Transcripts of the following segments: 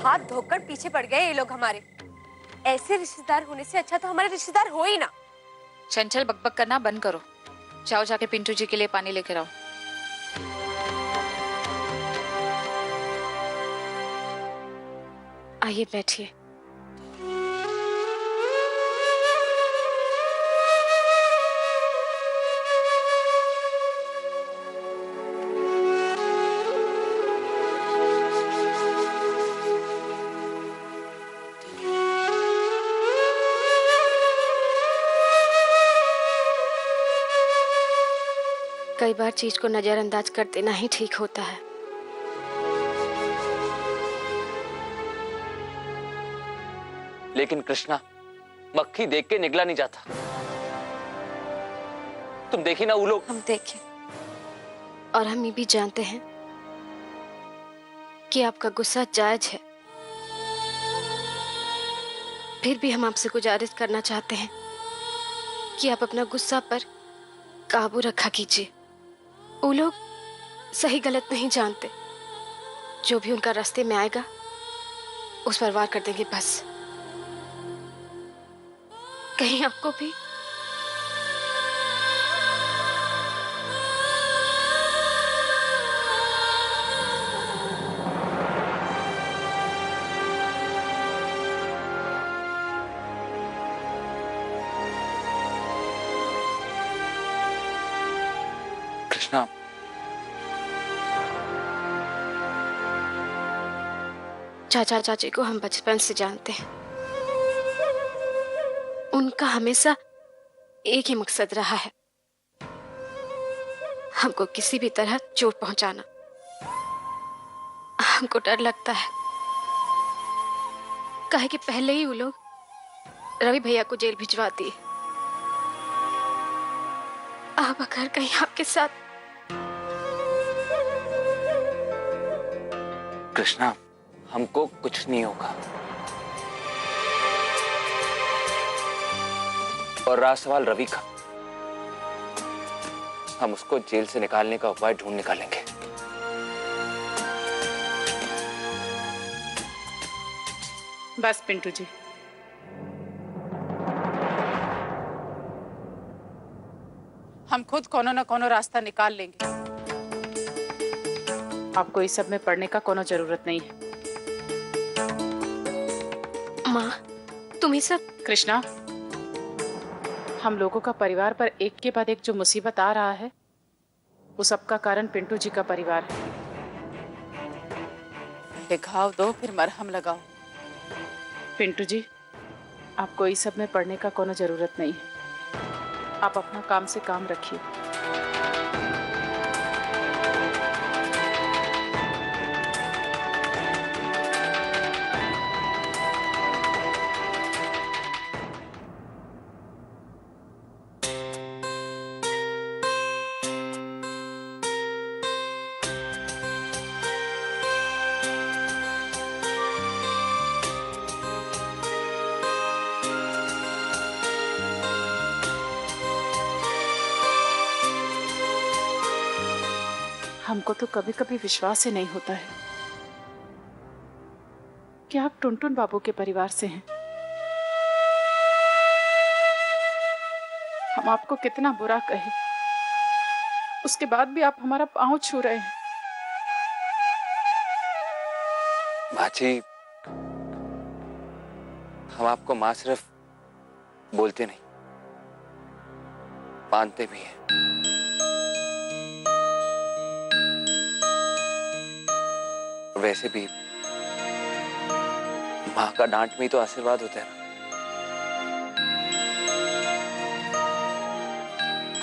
हाथ धोकर पीछे पड़ गए ये लोग हमारे। ऐसे रिश्तेदार होने से अच्छा तो हमारे रिश्तेदार हो ही ना। चंचल बकबक करना बंद करो, जाओ जाके पिंटू जी के लिए पानी लेकर आओ। आइए बैठिए। कई बार चीज को नजरअंदाज कर देना ही ठीक होता है। लेकिन कृष्णा, मक्खी देख के निगला नहीं जाता। तुम देखी ना वो लोग। हम देखें और हम ये भी जानते हैं कि आपका गुस्सा जायज है, फिर भी हम आपसे गुजारिश करना चाहते हैं कि आप अपना गुस्सा पर काबू रखा कीजिए। वो लोग सही गलत नहीं जानते, जो भी उनका रास्ते में आएगा उस पर वार कर देंगे बस। कहीं आपको भी कृष्णा, चाचा चाची को हम बचपन से जानते हैं। उनका हमेशा एक ही मकसद रहा है, हमको किसी भी तरह चोट पहुंचाना। हमको डर लगता है, काहे कि पहले ही वो लोग रवि भैया को जेल भिजवा दिए। अब अगर कहीं आपके साथ। कृष्णा, हमको कुछ नहीं होगा। और रहा सवाल रवि का, हम उसको जेल से निकालने का उपाय ढूंढ निकालेंगे। बस पिंटू जी, हम खुद कोनो न कोनो रास्ता निकाल लेंगे। आपको इस सब में पढ़ने का कोनो जरूरत नहीं है। माँ, तुम ही सब। कृष्णा, हम लोगों का परिवार पर एक के बाद एक जो मुसीबत आ रहा है, वो सबका कारण पिंटू जी का परिवार है। पहले घाव दो फिर मरहम लगाओ। पिंटू जी, आपको इस सब में पढ़ने का कोनो जरूरत नहीं है। आप अपना काम से काम रखिए। हमको तो कभी कभी विश्वास ही नहीं होता है कि आप टुनटुन बाबू के परिवार से हैं। हम आपको कितना बुरा कहे, उसके बाद भी आप हमारा पांव छू रहे हैं। बाजी, हम आपको मां सिर्फ बोलते नहीं, मानते भी हैं। वैसे भी माँ का डांट में तो आशीर्वाद होता है ना।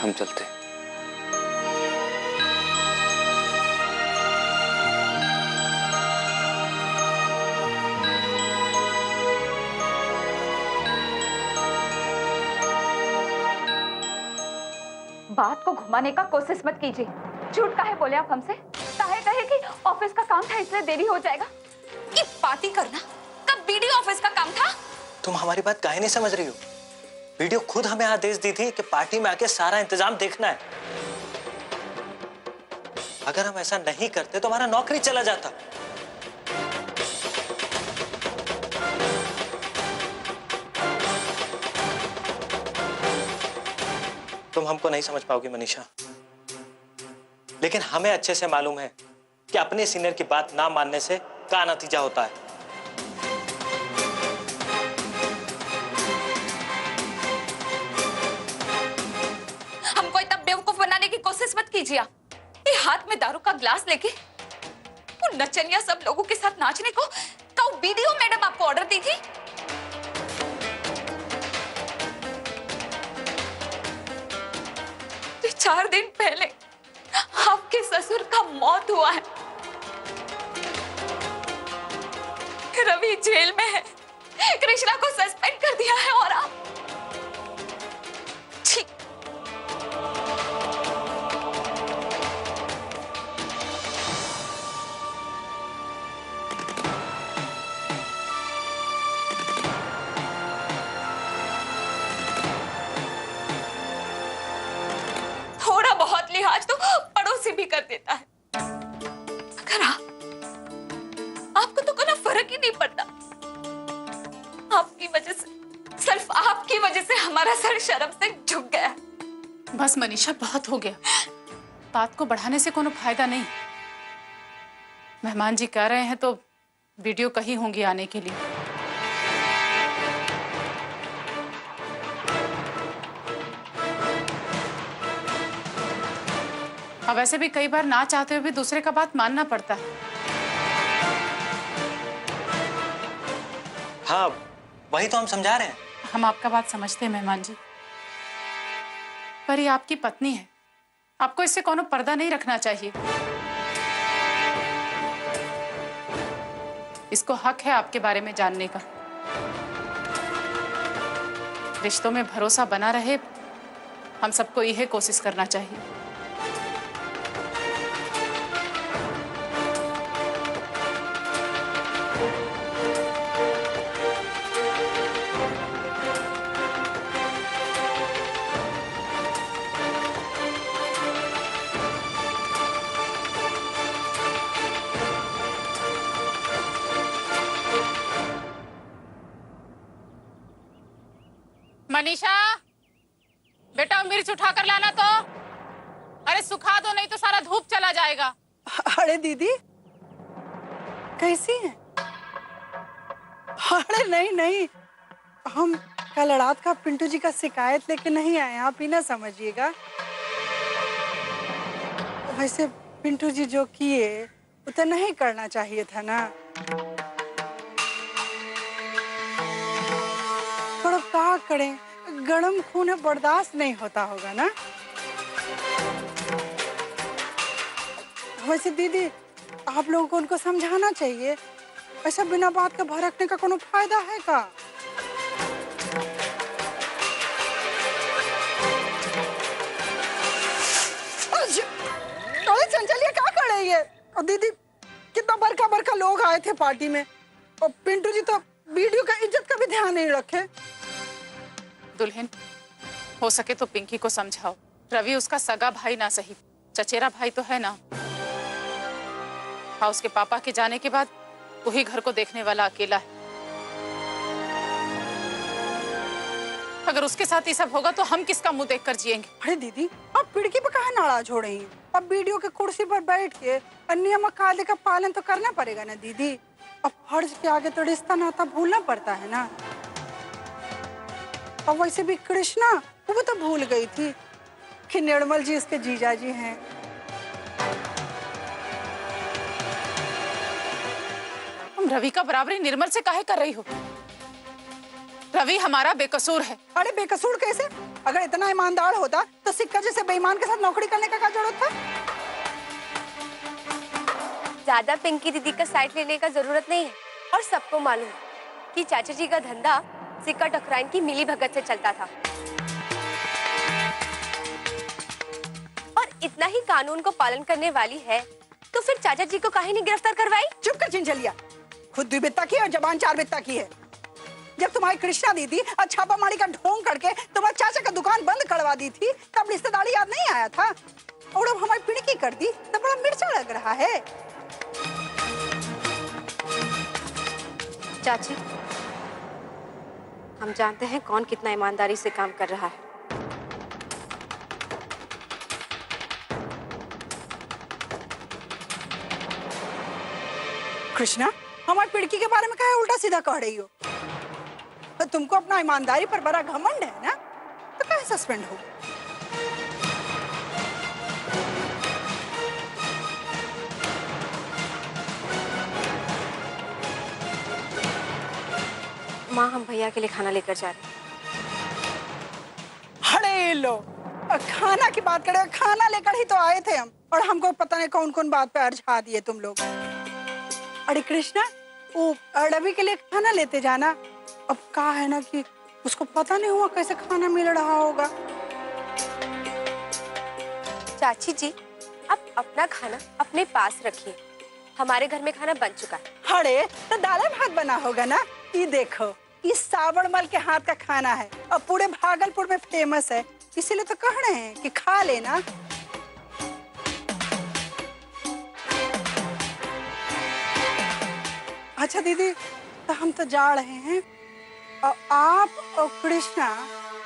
हम चलते हैं। बात को घुमाने का कोशिश मत कीजिए। झूठ काहे बोले आप हमसे? काहे कहे कि ऑफिस का काम था इसलिए देरी हो जाएगा। ये बात ही करना, कब बीडीओ ऑफिस का काम था? तुम हमारी बात काहे नहीं समझ रही हो? वीडियो खुद हमें आदेश दी थी कि पार्टी में आके सारा इंतजाम देखना है। अगर हम ऐसा नहीं करते तो हमारा नौकरी चला जाता। तुम हमको नहीं समझ पाओगी मनीषा, लेकिन हमें अच्छे से मालूम है कि अपने सीनियर की बात ना मानने से क्या नतीजा होता है। हमको इतना बेवकूफ बनाने की कोशिश मत कीजिए। ये हाथ में दारू का ग्लास लेके वो नचनिया सब लोगों के साथ नाचने को तो वीडियो मैडम आपको ऑर्डर दी थी। ये 4 दिन पहले आपके ससुर का मौत हुआ है। रवि जेल में है, कृष्णा को सस्पेंड कर दिया है और आप छी। थोड़ा बहुत लिहाज तो पड़ोसी भी कर देता है, मगर आपको तो कोई फर्क ही नहीं पड़ता। आपकी वजह से, सिर्फ आपकी वजह से हमारा सर शर्म से झुक गया। बस मनीषा, बहुत हो गया। बात को बढ़ाने से कोनो फायदा नहीं। मेहमान जी कह रहे हैं तो वीडियो कहीं होंगी आने के लिए। अब वैसे भी कई बार ना चाहते हुए भी दूसरे का बात मानना पड़ता है। हाँ, वही तो हम समझा रहे हैं। हम आपका बात समझते हैं मेहमान जी, पर ये आपकी पत्नी है, आपको इससे कोनो पर्दा नहीं रखना चाहिए। इसको हक है आपके बारे में जानने का। रिश्तों में भरोसा बना रहे, हम सबको यह कोशिश करना चाहिए। मनीषा, बेटा मिर्च उठा कर लाना तो। अरे सुखा दो, नहीं तो सारा धूप चला जाएगा। अरे दीदी कैसी हैं? अरे नहीं नहीं, हम कल रात का पिंटू जी का शिकायत लेके नहीं आए, आप ही ना समझिएगा। वैसे पिंटू जी जो किए वो तो नहीं करना चाहिए था ना। पर क्या करें, गरम खून है, बर्दाश्त नहीं होता होगा ना। वैसे दीदी आप लोगों को उनको समझाना चाहिए, ऐसा बिना बात का भड़कने का कोनो फायदा है का? अरे चंचलिया क्या कर रही है? और दीदी कितना बड़का बड़का लोग आए थे पार्टी में, और पिंटू जी तो वीडियो का इज्जत का भी ध्यान नहीं रखे। दुल्हन, हो सके तो पिंकी को समझाओ। रवि उसका सगा भाई ना सही, चचेरा भाई तो है ना। हाँ, उसके पापा के जाने के बाद वही घर को देखने वाला अकेला है। अगर उसके साथ ये सब होगा तो हम किसका मुंह देखकर जिएंगे? अरे दीदी आप पिड़की पे कहाँ नाराज हो रही हैं? अब वीडियो के कुर्सी पर बैठ के नियम कायदे का पालन तो करना पड़ेगा ना दीदी। अब फर्ज के आगे तो रिश्ता नाता भूलना पड़ता है ना। और वैसे भी कृष्णा वो तो भूल गई थी कि निर्मल जी इसके जीजा जी हैं। तुम रवि का बराबरी निर्मल से काहे कर रही हो? रवि हमारा बेकसूर है। अरे बेकसूर कैसे? अगर इतना ईमानदार होता तो सिक्का जैसे बेईमान के साथ नौकरी करने का क्या जरूरत था? ज्यादा पिंकी दीदी का साइड लेने का जरूरत नहीं है, और सबको मालूम है कि चाचा जी का धंधा सिक्का टकराइन की मिली भगत से चलता था। और इतना ही कानून को पालन करने वाली है तो फिर चाचा जी को काहे नहीं गिरफ्तार करवाई? चुप कर चिंचलिया, खुद 2 बित्ता की और जबान 4 बित्ता की है। जब तुम्हारी कृष्णा दीदी और छापामारी का ढोंग करके तुम्हारे चाचा का दुकान बंद करवा दी थी तब रिश्तेदारी याद नहीं आया था? और अब हमारी पिड़की कर दी तब बड़ा मिर्चा लग रहा है। चाची, हम जानते हैं कौन कितना ईमानदारी से काम कर रहा है। कृष्णा, हमारी पिड़की के बारे में क्या उल्टा सीधा कह रही हो? तो तुमको अपना ईमानदारी पर बड़ा घमंड है ना, तो कैसे सस्पेंड हो? माँ, हम भैया के लिए खाना लेकर जा रहे हैं। अरे लो, खाना की बात करें, खाना लेकर ही तो आए थे हम, और हमको पता नहीं कौन कौन बात पे अड़झा दिए तुम लोग। अरे कृष्णा, वो रवि के लिए खाना लेते जाना। अब कहा है ना कि उसको पता नहीं हुआ कैसे खाना मिल रहा होगा। चाची जी, आप अपना खाना अपने पास रखिए, हमारे घर में खाना बन चुका है। अरे तो दाल भात बना होगा ना। ये देखो, ये सावरमल के हाथ का खाना है और पूरे भागलपुर में फेमस है, इसीलिए तो कह रहे हैं कि खा लेना। अच्छा दीदी, तो हम तो जा रहे हैं और आप और कृष्णा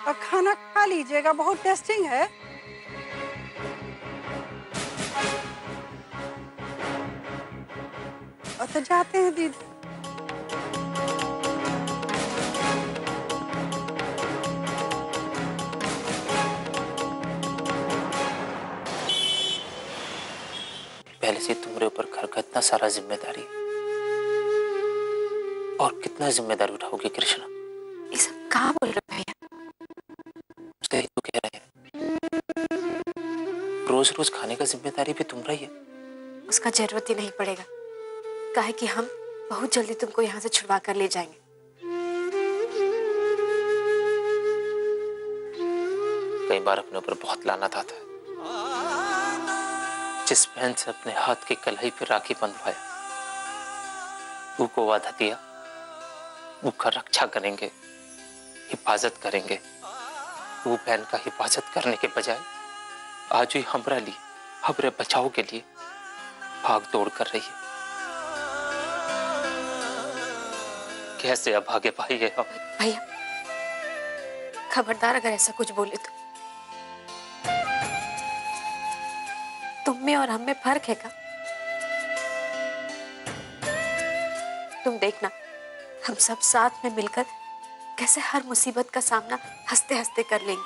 और खाना खा लीजिएगा, बहुत टेस्टिंग है। और तो जाते हैं दीदी। पहले से तुम्हारे ऊपर घर का इतना सारा जिम्मेदारी, और कितना जिम्मेदारी उठाओगे कृष्णा? ये सब कहाँ बोल रहे हैं भैया? सही तो कह रहे हैं, रोज रोज खाने का जिम्मेदारी भी तुम्हारा ही है। उसका जरूरत ही नहीं पड़ेगा, काहे कि हम बहुत जल्दी तुमको यहाँ से छुड़वा कर ले जाएंगे। कई बार अपने ऊपर बहुत लानत आता है। जिस बहन से अपने हाथ की कलाई पे राखी बंधवाया, वो को वादा दिया उसका रक्षा करेंगे, हिफाजत करेंगे, वो बहन का हिफाजत करने के बजाय आज ही हमरा लिए, हमरे बचाव के लिए भाग दौड़ कर रही है। कैसे अभागे भाई है हम। भैया खबरदार, अगर ऐसा कुछ बोले तो। तुम में और हम में फर्क है क्या? तुम देखना, हम सब साथ में मिलकर कैसे हर मुसीबत का सामना हंसते हंसते कर लेंगे।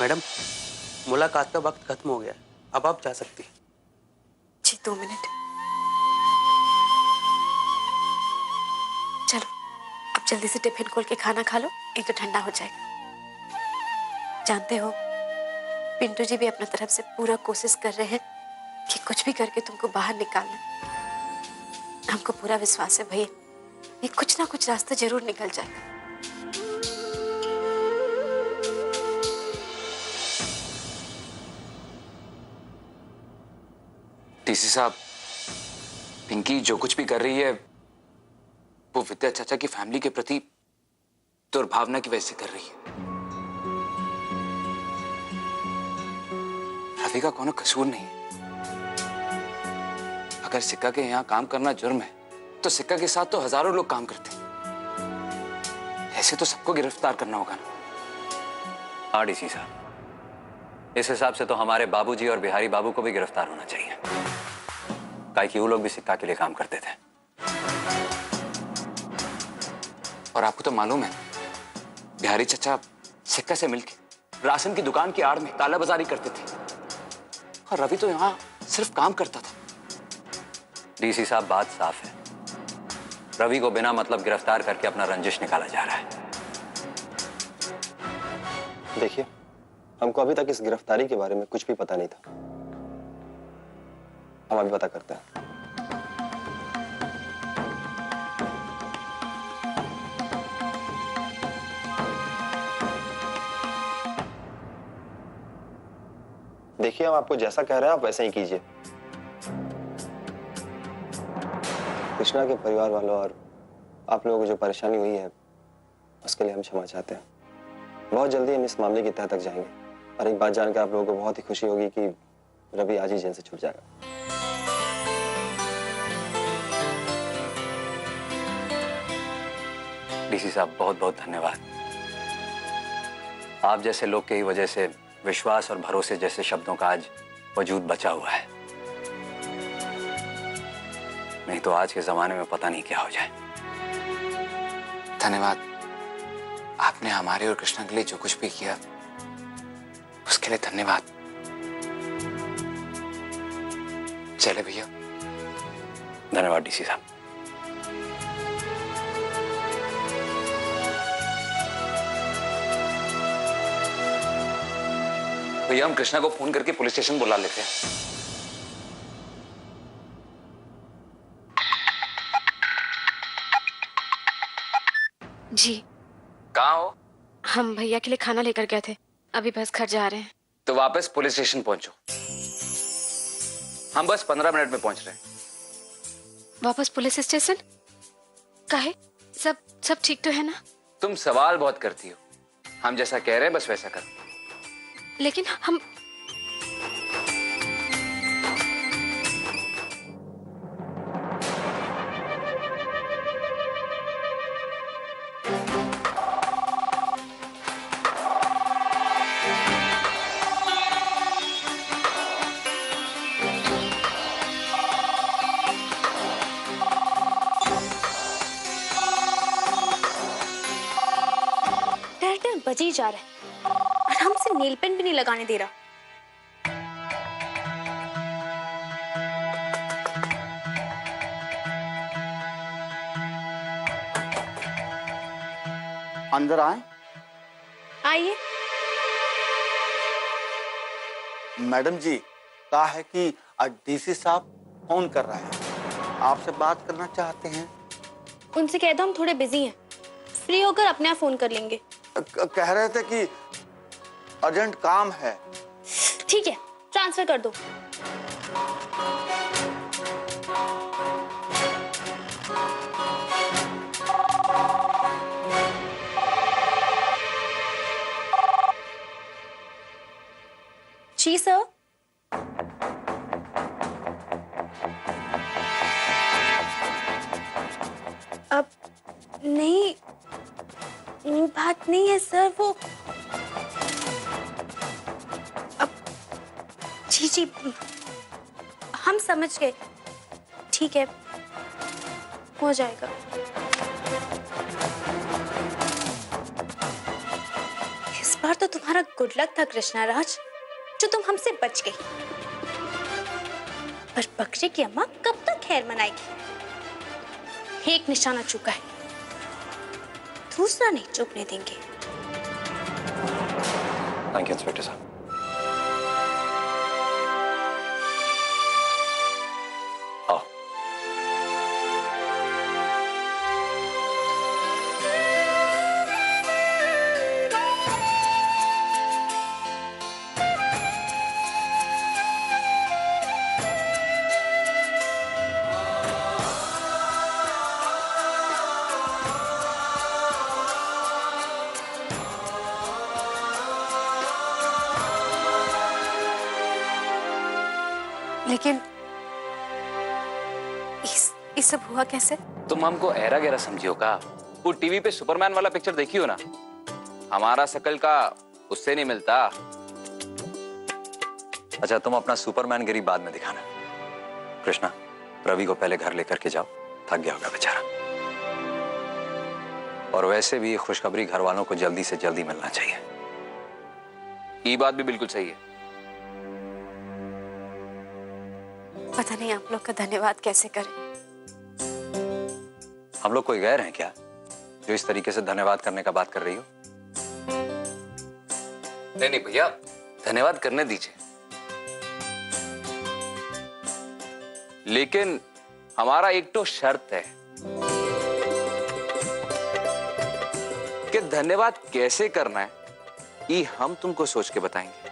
मैडम, मुलाकात का वक्त खत्म हो गया, अब आप जा सकती हैं। जी 2 मिनट। चलो अब जल्दी से टिफिन खोल के खाना खा लो, एक तो ठंडा हो जाएगा। जानते हो, पिंटू जी भी अपना तरफ से पूरा कोशिश कर रहे हैं कि कुछ भी करके तुमको बाहर निकालना। हमको पूरा विश्वास है भैया, ये कुछ ना कुछ रास्ता जरूर निकल जाएगा। डीसी साहब, पिंकी जो कुछ भी कर रही है वो विद्या चाचा की फैमिली के प्रति दुर्भावना की वजह से कर रही है। रवि का कोनो कसूर नहीं है। अगर सिक्का के यहाँ काम करना जुर्म है तो सिक्का के साथ तो हजारों लोग काम करते हैं। ऐसे तो सबको गिरफ्तार करना होगा ना। हाँ डीसी साहब, इस हिसाब से तो हमारे बाबूजी और बिहारी बाबू को भी गिरफ्तार होना चाहिए, काहे कि वो लोग भी सिक्का के लिए काम करते थे। और आपको तो मालूम है, बिहारी चचा सिक्का से मिलके राशन की दुकान की आड़ में कालाबाजारी करते थे, और रवि तो यहाँ सिर्फ काम करता था। डीसी साहब, बात साफ है, रवि को बिना मतलब गिरफ्तार करके अपना रंजिश निकाला जा रहा है। देखिए, हमको अभी तक इस गिरफ्तारी के बारे में कुछ भी पता नहीं था। हम अभी पता करते हैं। देखिए, हम आपको जैसा कह रहे हैं आप वैसा ही कीजिए। कृष्णा के परिवार वालों और आप लोगों को जो परेशानी हुई है उसके लिए हम क्षमा चाहते हैं। बहुत जल्दी हम इस मामले की तह तक जाएंगे और एक बात जानकर आप लोगों को बहुत ही खुशी होगी कि रवि आज ही जेल से छूट जाएगा। डीसी साहब बहुत बहुत धन्यवाद। आप जैसे लोग की ही वजह से विश्वास और भरोसे जैसे शब्दों का आज वजूद बचा हुआ है, नहीं तो आज के जमाने में पता नहीं क्या हो जाए। धन्यवाद। आपने हमारे और कृष्णा के लिए जो कुछ भी किया उसके लिए धन्यवाद। चले भैया। धन्यवाद डीसी साहब। भैया हम कृष्णा को फोन करके पुलिस स्टेशन बुला लेते हैं। जी। कहाँ हो? हम भैया के लिए खाना लेकर गए थे, अभी बस घर जा रहे हैं। तो वापस पुलिस स्टेशन पहुंचो। हम बस 15 मिनट में पहुंच रहे हैं। वापस पुलिस स्टेशन? काहे? सब ठीक तो है ना? तुम सवाल बहुत करती हो, हम जैसा कह रहे हैं बस वैसा करो। लेकिन हम बजे ही जा रहा है और हमसे नेल पेंट भी नहीं लगाने दे रहा। अंदर आए। आइए। मैडम जी, कहा है कि डीसी साहब फोन कर रहे हैं, आपसे बात करना चाहते हैं। उनसे कह दो हम थोड़े बिजी हैं, फ्री होकर अपने आप फोन कर लेंगे। कह रहे थे कि अर्जेंट काम है। ठीक है, ट्रांसफर कर दो। जी सर। अब नहीं, वो बात नहीं है सर, वो अब जी हम समझ गए। ठीक है, हो जाएगा। इस बार तो तुम्हारा गुड लक था कृष्णा राज, जो तुम हमसे बच गई। पर बकरे की अम्मा कब तक खैर मनाएगी? एक निशाना चूका है, दूसरा नहीं चुकने देंगे। थैंक यू इंस्पेक्टर साहब। आओ। लेकिन इस सब हुआ कैसे? तुम हमको ऐरा गहरा समझियो का? वो टीवी पे सुपरमैन वाला पिक्चर देखी हो ना? हमारा शकल का उससे नहीं मिलता। अच्छा, तुम अपना सुपरमैन गिरी बाद में दिखाना। कृष्णा, रवि को पहले घर लेकर के जाओ, थक गया होगा बेचारा। और वैसे भी ये खुशखबरी घर वालों को जल्दी से जल्दी मिलना चाहिए। ये बात भी बिल्कुल सही है। पता नहीं आप लोग का धन्यवाद कैसे करें। हम लोग कोई गैर हैं क्या, जो इस तरीके से धन्यवाद करने का बात कर रही हो? नहीं भैया, धन्यवाद करने दीजिए, लेकिन हमारा एक तो शर्त है कि धन्यवाद कैसे करना है, ये हम तुमको सोच के बताएंगे।